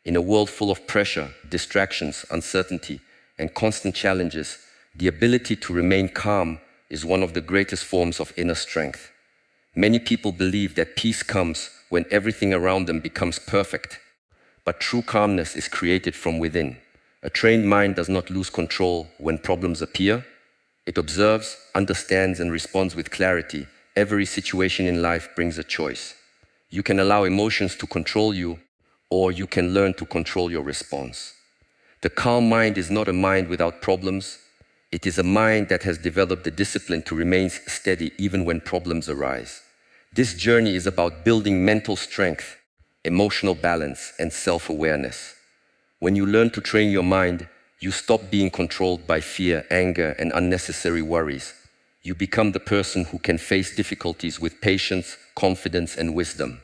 In a world full of pressure, distractions, uncertainty, and constant challenges, the ability to remain calm is one of the greatest forms of inner strength. Many people believe that peace comes when everything around them becomes perfect. But true calmness is created from within. A trained mind does not lose control when problems appear. It observes, understands, and responds with clarity. Every situation in life brings a choice. You can allow emotions to control you, or you can learn to control your response. The calm mind is not a mind without problems. It is a mind that has developed the discipline to remain steady even when problems arise. This journey is about building mental strength, emotional balance, and self-awareness. When you learn to train your mind, you stop being controlled by fear, anger, and unnecessary worries. You become the person who can face difficulties with patience, confidence, and wisdom.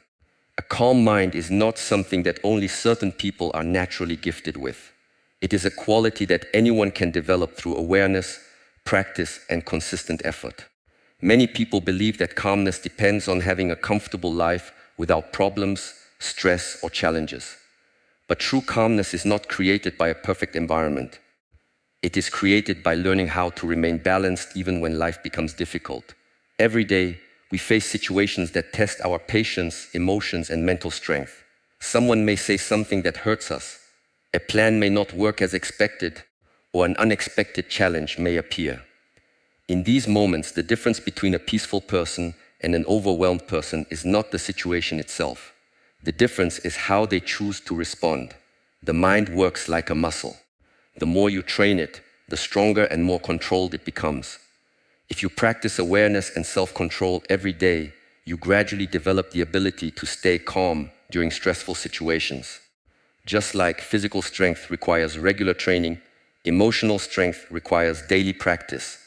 A calm mind is not something that only certain people are naturally gifted with. It is a quality that anyone can develop through awareness, practice, and consistent effort. Many people believe that calmness depends on having a comfortable life without problems, stress, or challenges. But true calmness is not created by a perfect environment. It is created by learning how to remain balanced even when life becomes difficult. Every day, we face situations that test our patience, emotions, and mental strength. Someone may say something that hurts us. A plan may not work as expected, or an unexpected challenge may appear. In these moments, the difference between a peaceful person and an overwhelmed person is not the situation itself. The difference is how they choose to respond. The mind works like a muscle. The more you train it, the stronger and more controlled it becomes. If you practice awareness and self-control every day, you gradually develop the ability to stay calm during stressful situations. Just like physical strength requires regular training, emotional strength requires daily practice.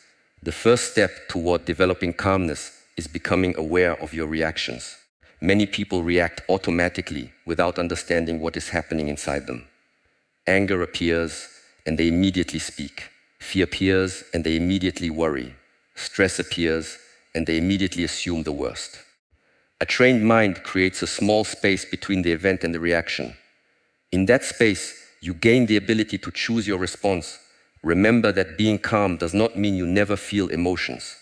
The first step toward developing calmness is becoming aware of your reactions. Many people react automatically without understanding what is happening inside them. Anger appears and they immediately speak. Fear appears and they immediately worry. Stress appears and they immediately assume the worst. A trained mind creates a small space between the event and the reaction. In that space, you gain the ability to choose your response. Remember that being calm does not mean you never feel emotions.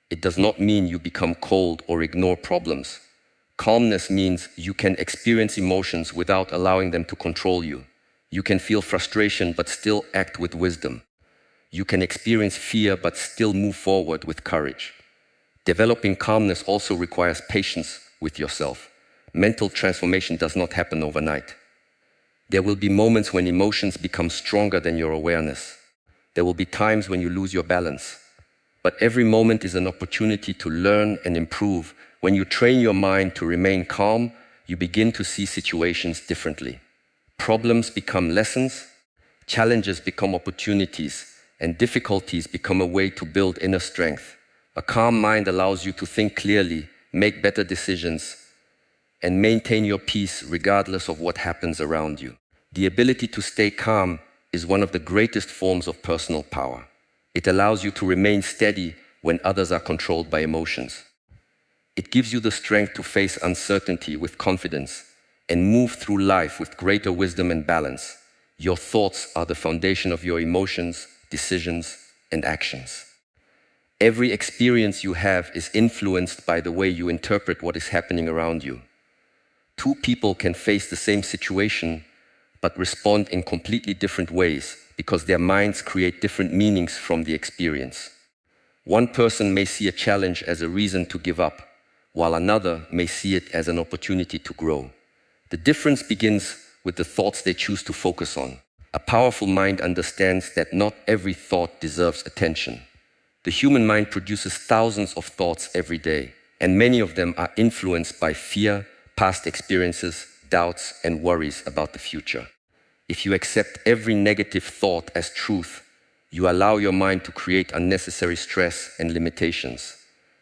It does not mean you become cold or ignore problems. Calmness means you can experience emotions without allowing them to control you. You can feel frustration but still act with wisdom. You can experience fear but still move forward with courage. Developing calmness also requires patience with yourself. Mental transformation does not happen overnight. There will be moments when emotions become stronger than your awareness. There will be times when you lose your balance. But every moment is an opportunity to learn and improve. When you train your mind to remain calm, you begin to see situations differently. Problems become lessons, challenges become opportunities, and difficulties become a way to build inner strength. A calm mind allows you to think clearly, make better decisions, and maintain your peace regardless of what happens around you. The ability to stay calm is one of the greatest forms of personal power. It allows you to remain steady when others are controlled by emotions. It gives you the strength to face uncertainty with confidence and move through life with greater wisdom and balance. Your thoughts are the foundation of your emotions, decisions, and actions. Every experience you have is influenced by the way you interpret what is happening around you. Two people can face the same situation, but respond in completely different ways because their minds create different meanings from the experience. One person may see a challenge as a reason to give up, while another may see it as an opportunity to grow. The difference begins with the thoughts they choose to focus on. A powerful mind understands that not every thought deserves attention. The human mind produces thousands of thoughts every day, and many of them are influenced by fear, past experiences, doubts, and worries about the future. If you accept every negative thought as truth, you allow your mind to create unnecessary stress and limitations.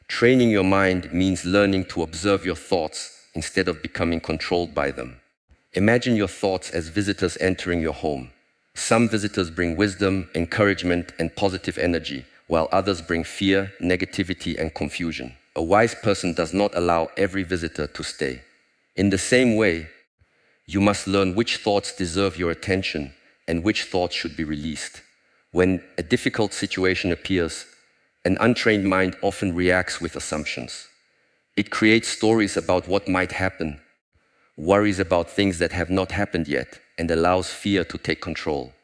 Training your mind means learning to observe your thoughts instead of becoming controlled by them. Imagine your thoughts as visitors entering your home. Some visitors bring wisdom, encouragement, and positive energy, while others bring fear, negativity, and confusion. A wise person does not allow every visitor to stay. In the same way, You must learn which thoughts deserve your attention and which thoughts should be released. When a difficult situation appears, an untrained mind often reacts with assumptions. It creates stories about what might happen, worries about things that have not happened yet, and allows fear to take control.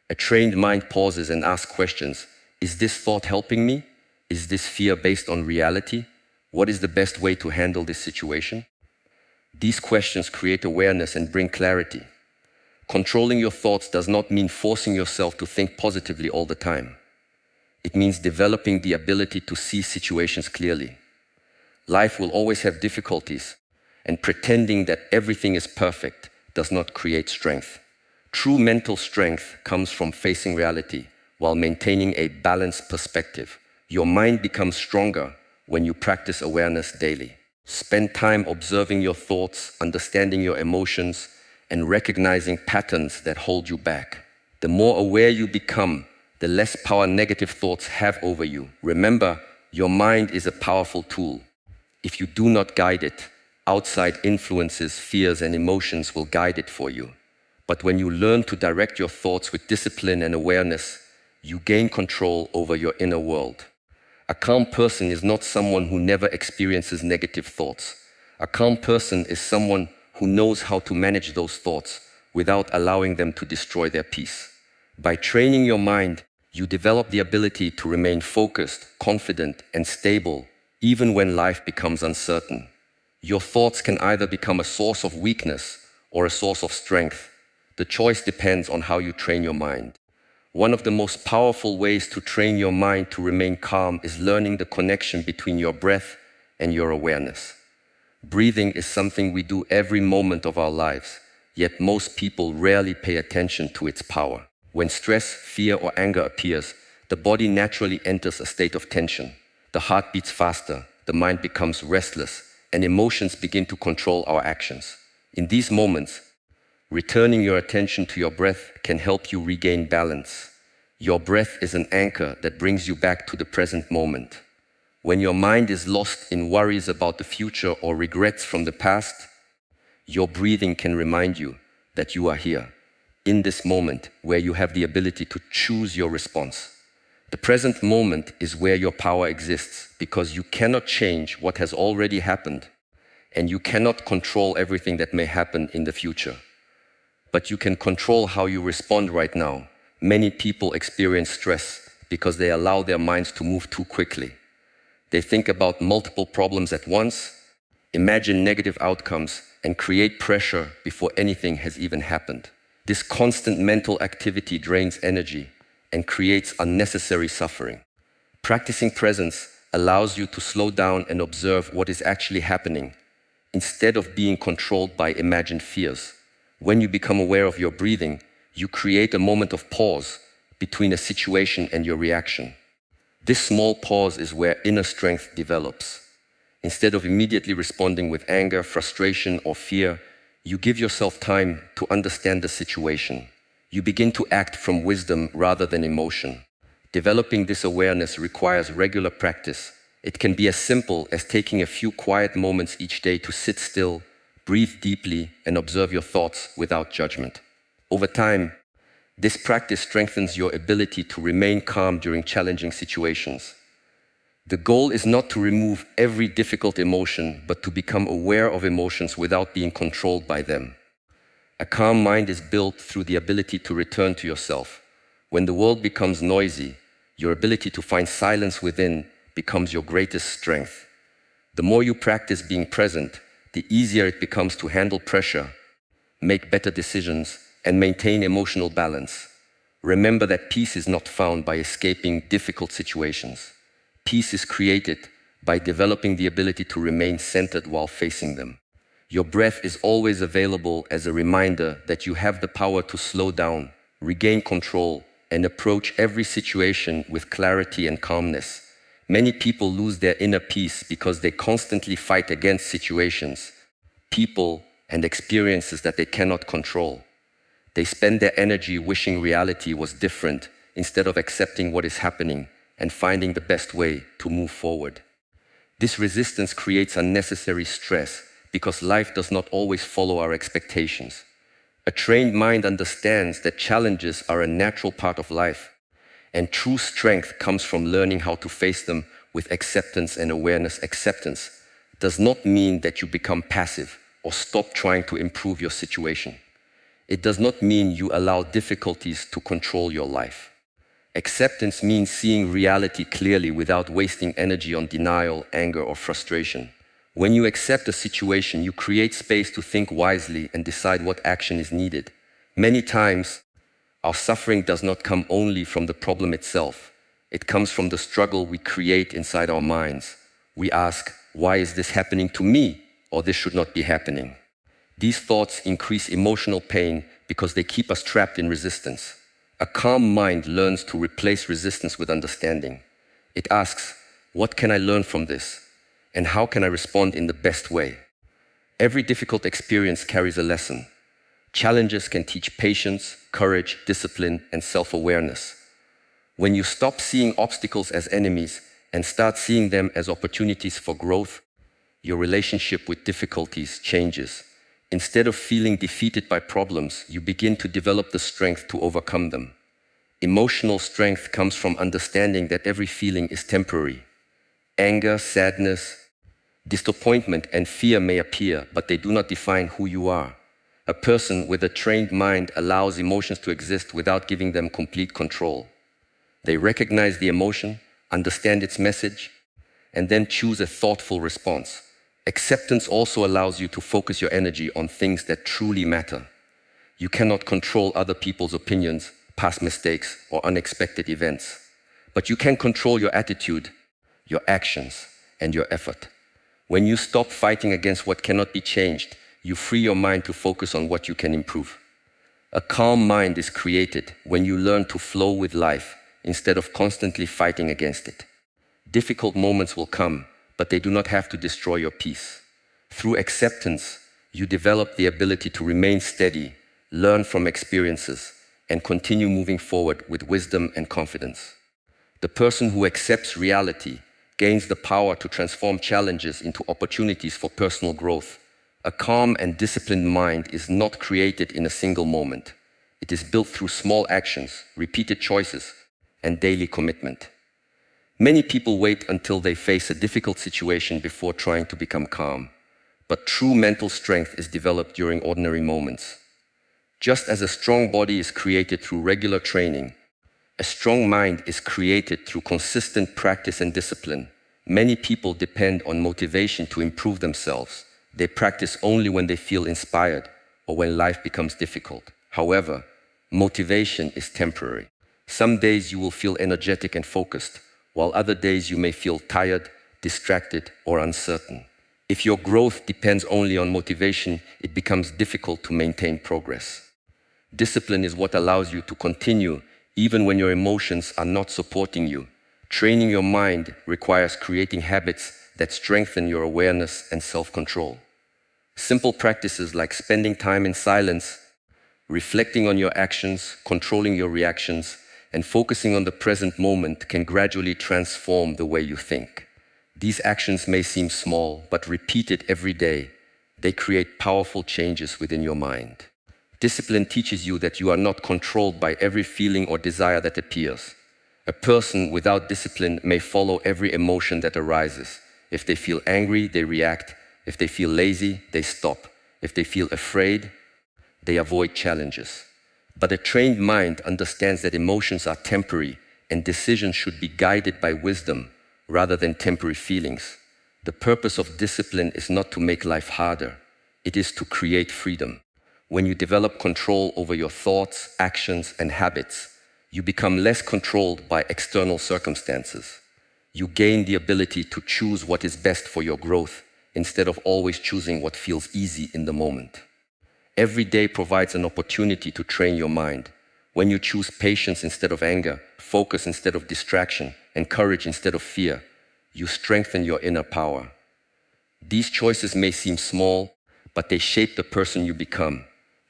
A trained mind pauses and asks questions. Is this thought helping me? Is this fear based on reality? What is the best way to handle this situation? These questions create awareness and bring clarity. Controlling your thoughts does not mean forcing yourself to think positively all the time. It means developing the ability to see situations clearly. Life will always have difficulties, and pretending that everything is perfect does not create strength. True mental strength comes from facing reality while maintaining a balanced perspective. Your mind becomes stronger when you practice awareness daily. Spend time observing your thoughts, understanding your emotions, and recognizing patterns that hold you back. The more aware you become, the less power negative thoughts have over you. Remember, your mind is a powerful tool. If you do not guide it, outside influences, fears, and emotions will guide it for you. But when you learn to direct your thoughts with discipline and awareness, you gain control over your inner world. A calm person is not someone who never experiences negative thoughts. A calm person is someone who knows how to manage those thoughts without allowing them to destroy their peace. By training your mind, you develop the ability to remain focused, confident, and stable, even when life becomes uncertain. Your thoughts can either become a source of weakness or a source of strength. The choice depends on how you train your mind. One of the most powerful ways to train your mind to remain calm is learning the connection between your breath and your awareness. Breathing is something we do every moment of our lives, yet most people rarely pay attention to its power. When stress, fear, or anger appears, the body naturally enters a state of tension. The heart beats faster, the mind becomes restless, and emotions begin to control our actions. In these moments, returning your attention to your breath can help you regain balance. Your breath is an anchor that brings you back to the present moment. When your mind is lost in worries about the future or regrets from the past, your breathing can remind you that you are here, in this moment where you have the ability to choose your response. The present moment is where your power exists because you cannot change what has already happened, and you cannot control everything that may happen in the future. But you can control how you respond right now. Many people experience stress because they allow their minds to move too quickly. They think about multiple problems at once, imagine negative outcomes, and create pressure before anything has even happened. This constant mental activity drains energy and creates unnecessary suffering. Practicing presence allows you to slow down and observe what is actually happening, instead of being controlled by imagined fears. When you become aware of your breathing, you create a moment of pause between a situation and your reaction. This small pause is where inner strength develops. Instead of immediately responding with anger, frustration, or fear, you give yourself time to understand the situation. You begin to act from wisdom rather than emotion. Developing this awareness requires regular practice. It can be as simple as taking a few quiet moments each day to sit still, breathe deeply, and observe your thoughts without judgment. Over time, this practice strengthens your ability to remain calm during challenging situations. The goal is not to remove every difficult emotion, but to become aware of emotions without being controlled by them. A calm mind is built through the ability to return to yourself. When the world becomes noisy, your ability to find silence within becomes your greatest strength. The more you practice being present, the easier it becomes to handle pressure, make better decisions, and maintain emotional balance. Remember that peace is not found by escaping difficult situations. Peace is created by developing the ability to remain centered while facing them. Your breath is always available as a reminder that you have the power to slow down, regain control, and approach every situation with clarity and calmness. Many people lose their inner peace because they constantly fight against situations, people, and experiences that they cannot control. They spend their energy wishing reality was different instead of accepting what is happening and finding the best way to move forward. This resistance creates unnecessary stress because life does not always follow our expectations. A trained mind understands that challenges are a natural part of life, and true strength comes from learning how to face them with acceptance and awareness. Acceptance does not mean that you become passive or stop trying to improve your situation. It does not mean you allow difficulties to control your life. Acceptance means seeing reality clearly without wasting energy on denial, anger, or frustration. When you accept a situation, you create space to think wisely and decide what action is needed. Many times, our suffering does not come only from the problem itself. It comes from the struggle we create inside our minds. We ask, why is this happening to me? Or this should not be happening. These thoughts increase emotional pain because they keep us trapped in resistance. A calm mind learns to replace resistance with understanding. It asks, what can I learn from this? And how can I respond in the best way? Every difficult experience carries a lesson. Challenges can teach patience, courage, discipline, and self-awareness. When you stop seeing obstacles as enemies and start seeing them as opportunities for growth, your relationship with difficulties changes. Instead of feeling defeated by problems, you begin to develop the strength to overcome them. Emotional strength comes from understanding that every feeling is temporary. Anger, sadness, disappointment, and fear may appear, but they do not define who you are. A person with a trained mind allows emotions to exist without giving them complete control. They recognize the emotion, understand its message, and then choose a thoughtful response. Acceptance also allows you to focus your energy on things that truly matter. You cannot control other people's opinions, past mistakes, or unexpected events, but you can control your attitude, your actions, and your effort. When you stop fighting against what cannot be changed, you free your mind to focus on what you can improve. A calm mind is created when you learn to flow with life instead of constantly fighting against it. Difficult moments will come, but they do not have to destroy your peace. Through acceptance, you develop the ability to remain steady, learn from experiences, and continue moving forward with wisdom and confidence. The person who accepts reality gains the power to transform challenges into opportunities for personal growth. A calm and disciplined mind is not created in a single moment. It is built through small actions, repeated choices, and daily commitment. Many people wait until they face a difficult situation before trying to become calm. But true mental strength is developed during ordinary moments. Just as a strong body is created through regular training, a strong mind is created through consistent practice and discipline. Many people depend on motivation to improve themselves. They practice only when they feel inspired or when life becomes difficult. However, motivation is temporary. Some days you will feel energetic and focused, while other days you may feel tired, distracted, or uncertain. If your growth depends only on motivation, it becomes difficult to maintain progress. Discipline is what allows you to continue even when your emotions are not supporting you. Training your mind requires creating habits that strengthen your awareness and self-control. Simple practices like spending time in silence, reflecting on your actions, controlling your reactions, and focusing on the present moment can gradually transform the way you think. These actions may seem small, but repeated every day, they create powerful changes within your mind. Discipline teaches you that you are not controlled by every feeling or desire that appears. A person without discipline may follow every emotion that arises. If they feel angry, they react. If they feel lazy, they stop. If they feel afraid, they avoid challenges. But a trained mind understands that emotions are temporary and decisions should be guided by wisdom rather than temporary feelings. The purpose of discipline is not to make life harder. It is to create freedom. When you develop control over your thoughts, actions, and habits, you become less controlled by external circumstances. You gain the ability to choose what is best for your growth instead of always choosing what feels easy in the moment. Every day provides an opportunity to train your mind. When you choose patience instead of anger, focus instead of distraction, and courage instead of fear, you strengthen your inner power. These choices may seem small, but they shape the person you become.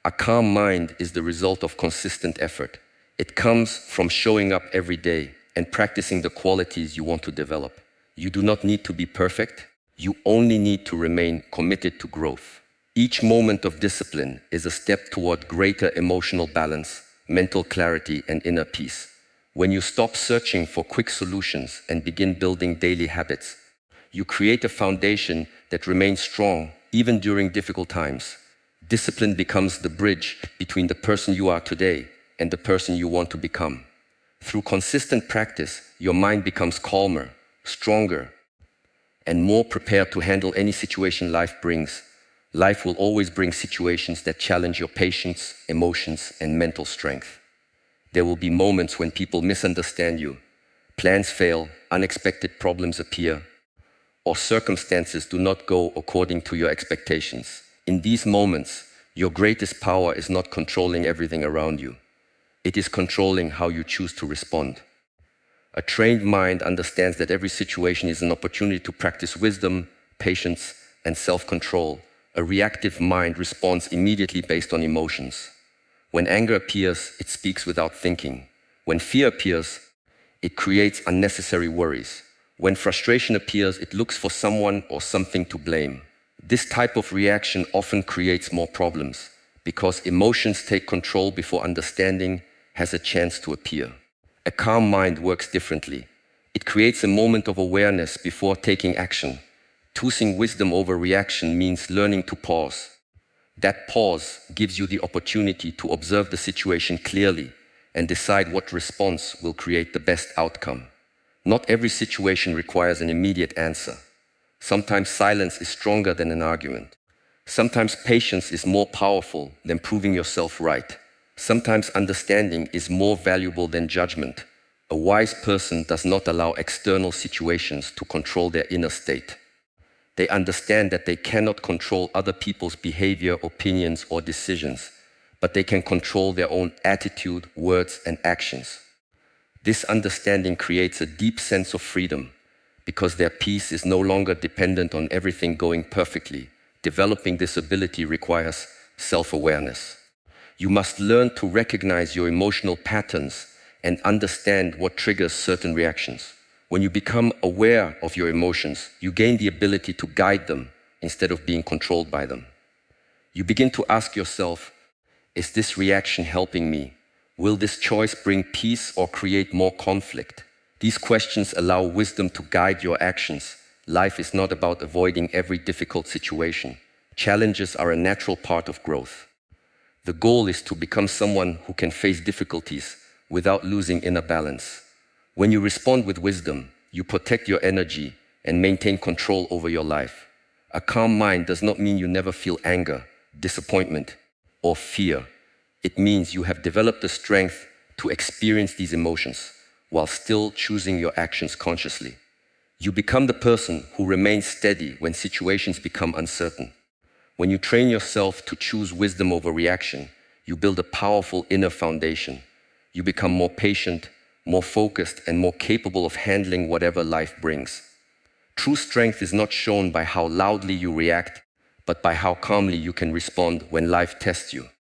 A calm mind is the result of consistent effort. It comes from showing up every day and practicing the qualities you want to develop. You do not need to be perfect. You only need to remain committed to growth. Each moment of discipline is a step toward greater emotional balance, mental clarity, and inner peace. When you stop searching for quick solutions and begin building daily habits, you create a foundation that remains strong even during difficult times. Discipline becomes the bridge between the person you are today and the person you want to become. Through consistent practice, your mind becomes calmer, stronger, and more prepared to handle any situation life brings. Life will always bring situations that challenge your patience, emotions, and mental strength. There will be moments when people misunderstand you, plans fail, unexpected problems appear, or circumstances do not go according to your expectations. In these moments, your greatest power is not controlling everything around you. It is controlling how you choose to respond. A trained mind understands that every situation is an opportunity to practice wisdom, patience, and self-control. A reactive mind responds immediately based on emotions. When anger appears, it speaks without thinking. When fear appears, it creates unnecessary worries. When frustration appears, it looks for someone or something to blame. This type of reaction often creates more problems because emotions take control before understanding has a chance to appear. A calm mind works differently. It creates a moment of awareness before taking action. Choosing wisdom over reaction means learning to pause. That pause gives you the opportunity to observe the situation clearly and decide what response will create the best outcome. Not every situation requires an immediate answer. Sometimes silence is stronger than an argument. Sometimes patience is more powerful than proving yourself right. Sometimes understanding is more valuable than judgment. A wise person does not allow external situations to control their inner state. They understand that they cannot control other people's behavior, opinions, or decisions, but they can control their own attitude, words, and actions. This understanding creates a deep sense of freedom because their peace is no longer dependent on everything going perfectly. Developing this ability requires self-awareness. You must learn to recognize your emotional patterns and understand what triggers certain reactions. When you become aware of your emotions, you gain the ability to guide them instead of being controlled by them. You begin to ask yourself, is this reaction helping me? Will this choice bring peace or create more conflict? These questions allow wisdom to guide your actions. Life is not about avoiding every difficult situation. Challenges are a natural part of growth. The goal is to become someone who can face difficulties without losing inner balance. When you respond with wisdom, you protect your energy and maintain control over your life. A calm mind does not mean you never feel anger, disappointment, or fear. It means you have developed the strength to experience these emotions while still choosing your actions consciously. You become the person who remains steady when situations become uncertain. When you train yourself to choose wisdom over reaction, you build a powerful inner foundation. You become more patient, more focused, and more capable of handling whatever life brings. True strength is not shown by how loudly you react, but by how calmly you can respond when life tests you.